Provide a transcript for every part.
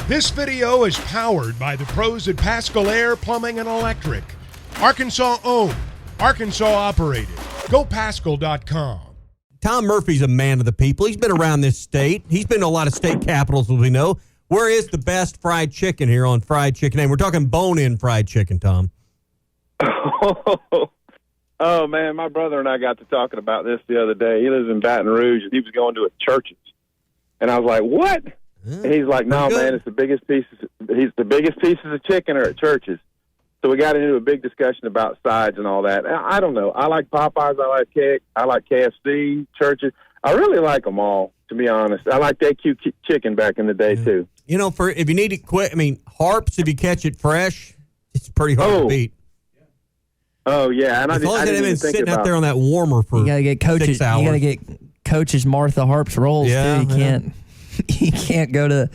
This video is powered by the pros at Pascal Air Plumbing and Electric. Arkansas owned, Arkansas operated. GoPascal.com. Tom Murphy's a man of the people. He's been around this state. He's been to a lot of state capitals, as we know. Where is the best fried chicken here on Fried Chicken? And we're talking bone-in fried chicken, Tom. Oh, man, my brother and I got to talking about this the other day. He lives in Baton Rouge, and he was going to a Church's. And I was like, what? And he's like, no, man, it's the biggest pieces. The biggest pieces of chicken are at Church's. So we got into a big discussion about sides and all that. I don't know. I like Popeyes. I like KFC, Church's. I really like them all, to be honest. I like that cute chicken back in the day, too. You know, if you need it quick, Harps, if you catch it fresh, it's pretty hard to beat. Oh, yeah. And as long as it ain't sitting out there on that warmer for 6 hours. You got to get Coach's Martha Harps rolls, too. You can't go to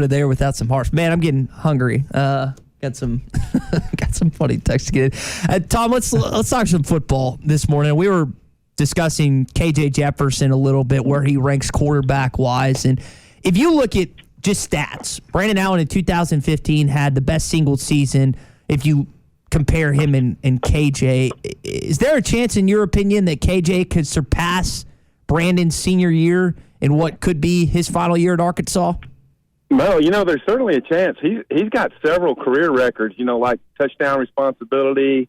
there without some Harps. Man, I'm getting hungry. Got some funny texts to get in. Tom, let's talk some football this morning. We were discussing KJ Jefferson a little bit, where he ranks quarterback-wise. And if you look at just stats, Brandon Allen in 2015 had the best single season. If you compare him and KJ, is there a chance, in your opinion, that KJ could surpass Brandon's senior year in what could be his final year at Arkansas? Well, there's certainly a chance. He's got several career records, like touchdown responsibility,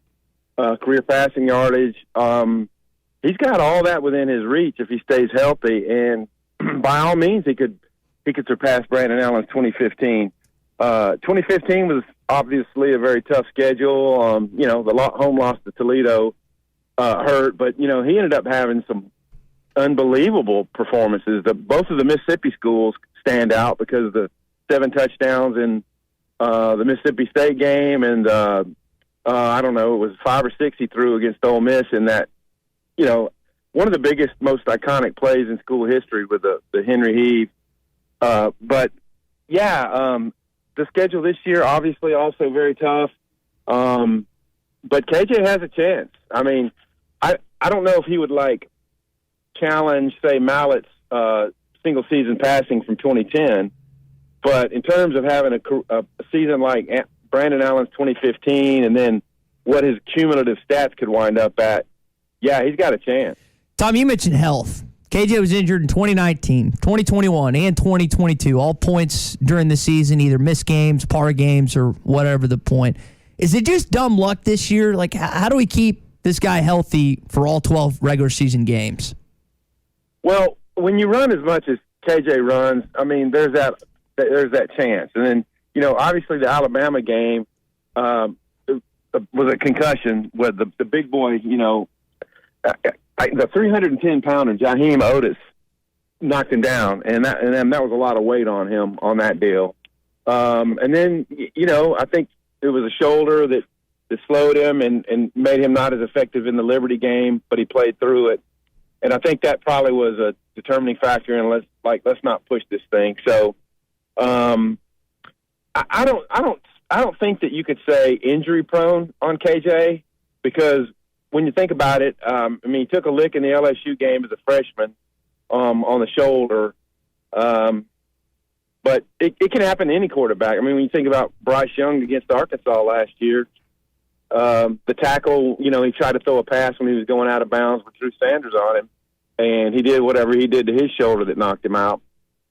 career passing yardage. He's got all that within his reach if he stays healthy, and by all means, he could surpass Brandon Allen's 2015. 2015 was obviously a very tough schedule. The home loss to Toledo hurt, but he ended up having some unbelievable performances. Both of the Mississippi schools stand out because of the 7 touchdowns in the Mississippi State game, and I don't know, it was 5 or 6 he threw against Ole Miss in that, one of the biggest, most iconic plays in school history with the Henry Heave. But the schedule this year obviously also very tough. But KJ has a chance. I don't know if he would challenge, say, Mallett's single season passing from 2010, but in terms of having a season like Brandon Allen's 2015 and then what his cumulative stats could wind up at, he's got a chance. Tom, you mentioned health. KJ was injured in 2019, 2021, and 2022, all points during the season, either missed games, par games, or whatever the point. Is it just dumb luck this year? How do we keep this guy healthy for all 12 regular season games? Well, when you run as much as KJ runs, there's that chance. And then, obviously the Alabama game was a concussion with the big boy, the 310-pounder Jaheim Otis knocked him down, and that was a lot of weight on him on that deal. And then, I think it was a shoulder that slowed him and made him not as effective in the Liberty game, but he played through it. And I think that probably was a determining factor in let's not push this thing. So, I don't think that you could say injury prone on KJ, because when you think about it, he took a lick in the LSU game as a freshman on the shoulder. But it can happen to any quarterback. When you think about Bryce Young against Arkansas last year, the tackle, he tried to throw a pass when he was going out of bounds with Drew Sanders on him, and he did whatever he did to his shoulder that knocked him out.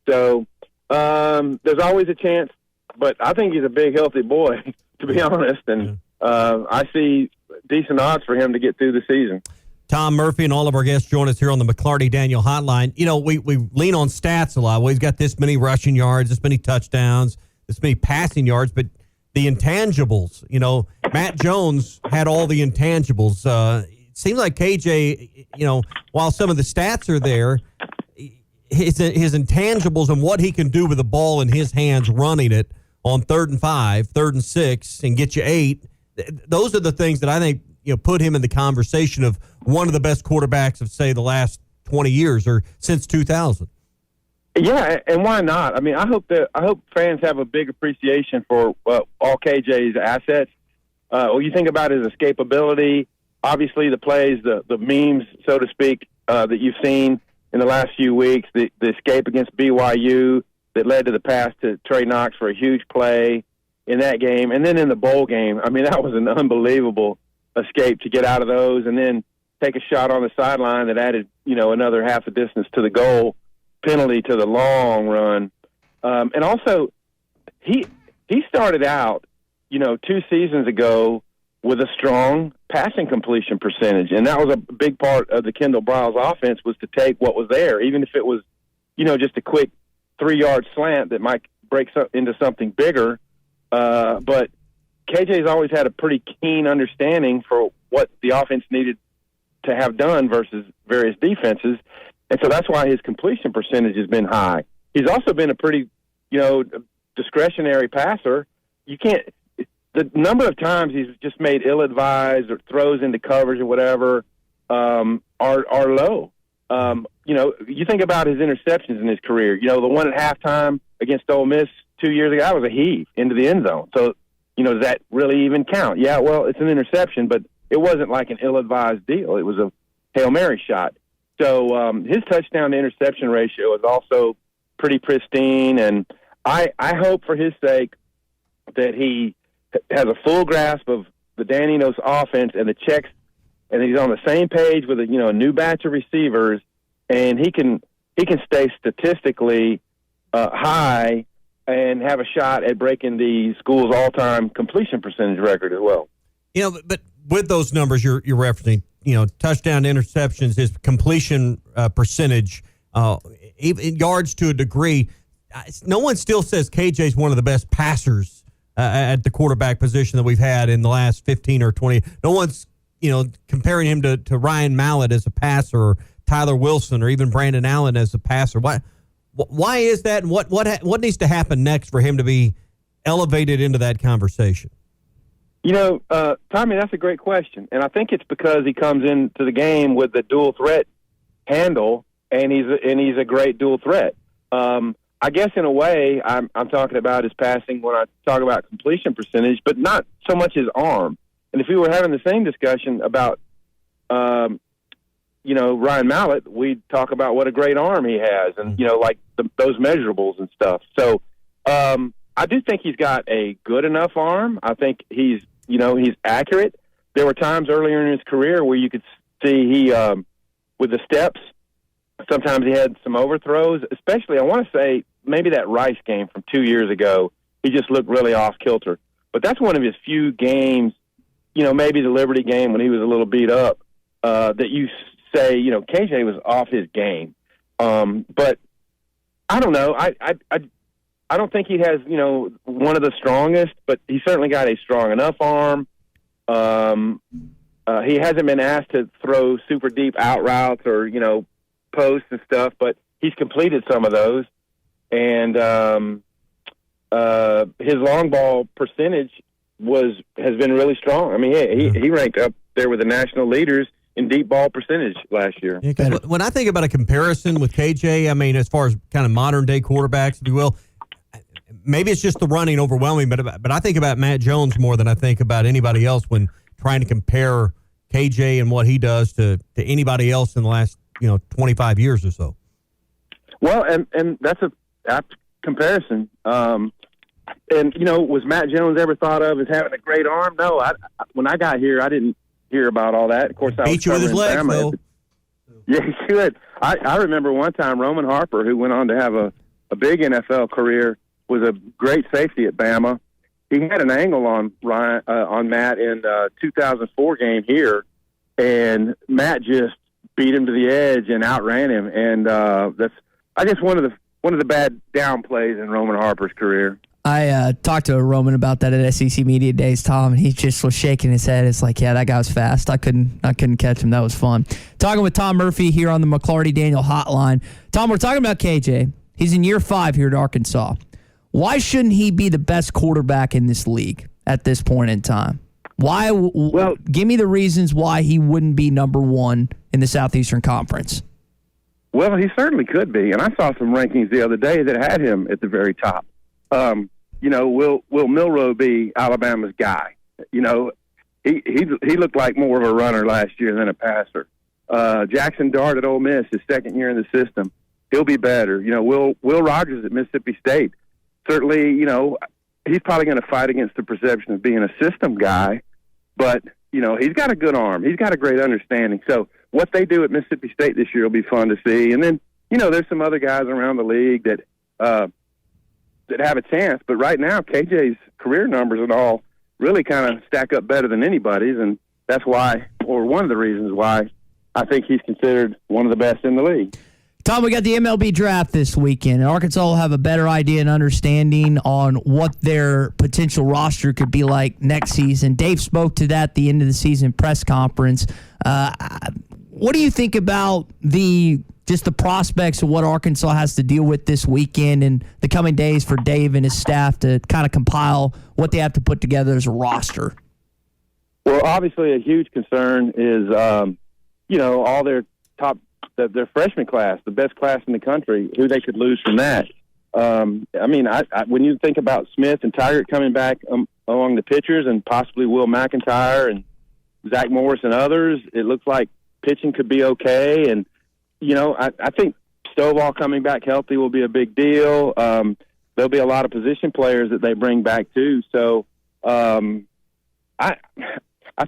So there's always a chance, but I think he's a big, healthy boy, to be honest, and I see decent odds for him to get through the season. Tom Murphy and all of our guests join us here on the McClarty Daniel Hotline. We lean on stats a lot. Well, he's got this many rushing yards, this many touchdowns, this many passing yards, but the intangibles, Matt Jones had all the intangibles. It seems like KJ, while some of the stats are there, his intangibles and what he can do with the ball in his hands running it on 3rd and 5, 3rd and 6, and get you 8, those are the things that I think put him in the conversation of one of the best quarterbacks of, say, the last 20 years or since 2000. Yeah, and why not? I hope fans have a big appreciation for all KJ's assets. When you think about his escapability, obviously the plays, the memes, so to speak, that you've seen in the last few weeks, the escape against BYU, that led to the pass to Trey Knox for a huge play in that game. And then in the bowl game, I mean, that was an unbelievable escape to get out of those and then take a shot on the sideline that added, another half a distance to the goal, penalty to the long run. And also, he started out, 2 seasons ago with a strong passing completion percentage. And that was a big part of the Kendall Briles offense, was to take what was there, even if it was, just a quick 3-yard slant that might break into something bigger. But KJ's always had a pretty keen understanding for what the offense needed to have done versus various defenses. And so that's why his completion percentage has been high. He's also been a pretty, discretionary passer. The number of times he's just made ill-advised or throws into coverage or whatever are low. You think about his interceptions in his career. The one at halftime against Ole Miss 2 years ago, that was a heave into the end zone. So, does that really even count? Yeah, well, it's an interception, but it wasn't like an ill-advised deal. It was a Hail Mary shot. So his touchdown-to-interception ratio is also pretty pristine, and I hope for his sake that he has a full grasp of the Dan Enos offense and the checks, and he's on the same page with a new batch of receivers, and he can stay statistically high and have a shot at breaking the school's all-time completion percentage record as well. But with those numbers you're referencing, touchdown to interceptions, his completion percentage, even yards to a degree, no one still says KJ's one of the best passers at the quarterback position that we've had in the last 15 or 20. No one's, comparing him to Ryan Mallett as a passer, or Tyler Wilson, or even Brandon Allen as a passer. Why is that, and what needs to happen next for him to be elevated into that conversation? Tommy, that's a great question, and I think it's because he comes into the game with the dual threat handle, and he's a great dual threat. I guess in a way, I'm talking about his passing when I talk about completion percentage, but not so much his arm. And if we were having the same discussion about, Ryan Mallett, we'd talk about what a great arm he has, and those measurables and stuff. So I do think he's got a good enough arm. I think he's accurate. There were times earlier in his career where you could see he, with the steps, sometimes he had some overthrows, especially, I want to say, maybe that Rice game from 2 years ago. He just looked really off kilter. But that's one of his few games, maybe the Liberty game when he was a little beat up, that you say, KJ was off his game. But I don't know. I don't think he has, one of the strongest, but he certainly got a strong enough arm. He hasn't been asked to throw super deep out routes or, posts and stuff, but he's completed some of those. And his long ball percentage has been really strong. I mean, he ranked up there with the national leaders in deep ball percentage last year. Yeah, when I think about a comparison with KJ, I mean, as far as kind of modern day quarterbacks, if you will, maybe it's just the running overwhelming, but I think about Matt Jones more than I think about anybody else when trying to compare KJ and what he does to anybody else in the last 25 years or so. Well, and that's a apt comparison. And was Matt Jones ever thought of as having a great arm? No, when I got here, I didn't hear about all that. Of course, I beat you with his legs, though. Yeah, he could. I remember one time Roman Harper, who went on to have a big NFL career, was a great safety at Bama. He had an angle on Matt in 2004 game here, and Matt just beat him to the edge and outran him. And that's, I guess, one of the bad down plays in Roman Harper's career. I talked to Roman about that at SEC Media Days, Tom, and he just was shaking his head. It's like, yeah, that guy was fast. I couldn't catch him. That was fun. Talking with Tom Murphy here on the McClarty-Daniel Hotline. Tom, we're talking about KJ. He's in year 5 here at Arkansas. Why shouldn't he be the best quarterback in this league at this point in time? Why? Well, give me the reasons why he wouldn't be number 1 in the Southeastern Conference. Well, he certainly could be, and I saw some rankings the other day that had him at the very top. Will Milroe be Alabama's guy? He looked like more of a runner last year than a passer. Jackson Dart at Ole Miss, his second year in the system. he'll be better. Will Rogers at Mississippi State, certainly, he's probably going to fight against the perception of being a system guy, but, he's got a good arm. He's got a great understanding. So what they do at Mississippi State this year will be fun to see. And then, there's some other guys around the league that have a chance. But right now, KJ's career numbers and all really kind of stack up better than anybody's, and that's why, or one of the reasons why, I think he's considered one of the best in the league. Tom, we got the MLB draft this weekend. Arkansas will have a better idea and understanding on what their potential roster could be like next season. Dave spoke to that at the end of the season press conference. What do you think about just the prospects of what Arkansas has to deal with this weekend and the coming days for Dave and his staff to kind of compile what they have to put together as a roster? Well, obviously a huge concern is, all their their freshman class, the best class in the country, who they could lose from that. When you think about Smith and Tigert coming back along the pitchers and possibly Will McIntyre and Zach Morris and others, it looks like pitching could be okay. And, I think Stovall coming back healthy will be a big deal. There'll be a lot of position players that they bring back too. So I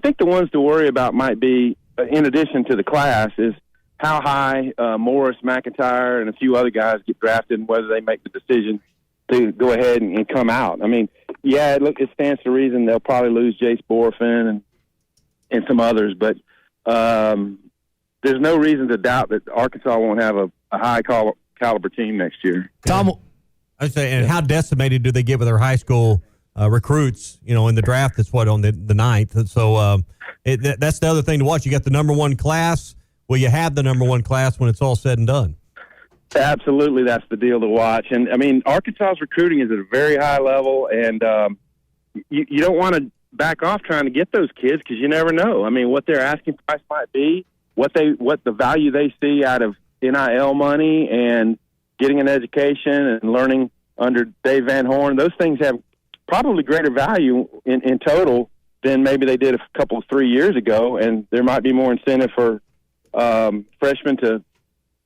think the ones to worry about might be, in addition to the class, is how high Morris, McIntyre, and a few other guys get drafted and whether they make the decision to go ahead and come out. It stands to reason they'll probably lose Jace Borfin and some others, but there's no reason to doubt that Arkansas won't have a high caliber team next year. Tom, I'd say, and how decimated do they get with their high school recruits? In the draft, that's on the 9th. So that's the other thing to watch. You got the number one class. Will you have the number one class when it's all said and done? Absolutely, that's the deal to watch. And Arkansas's recruiting is at a very high level, and you don't want to back off trying to get those kids because you never know. What their asking price might be, what the value they see out of NIL money and getting an education and learning under Dave Van Horn. Those things have probably greater value in total than maybe they did a couple of 3 years ago, and there might be more incentive for freshmen to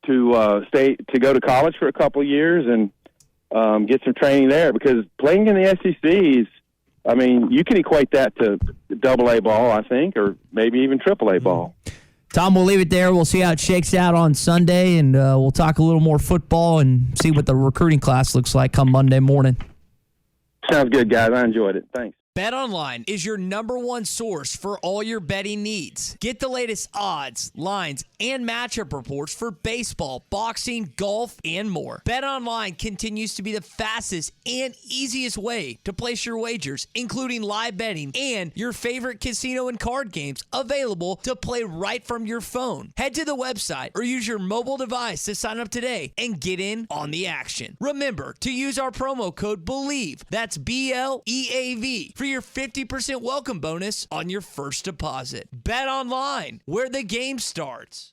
go to college for a couple of years and get some training there, because playing in the SEC is, you can equate that to AA ball, I think, or maybe even AAA ball. Tom, we'll leave it there. We'll see how it shakes out on Sunday, and we'll talk a little more football and see what the recruiting class looks like come Monday morning. Sounds good, guys. I enjoyed it. Thanks. BetOnline is your number one source for all your betting needs. Get the latest odds, lines, and matchup reports for baseball, boxing, golf, and more. BetOnline continues to be the fastest and easiest way to place your wagers, including live betting and your favorite casino and card games available to play right from your phone. Head to the website or use your mobile device to sign up today and get in on the action. Remember to use our promo code BELIEVE, that's BLEAV, for your 50% welcome bonus on your first deposit. Bet online, where the game starts.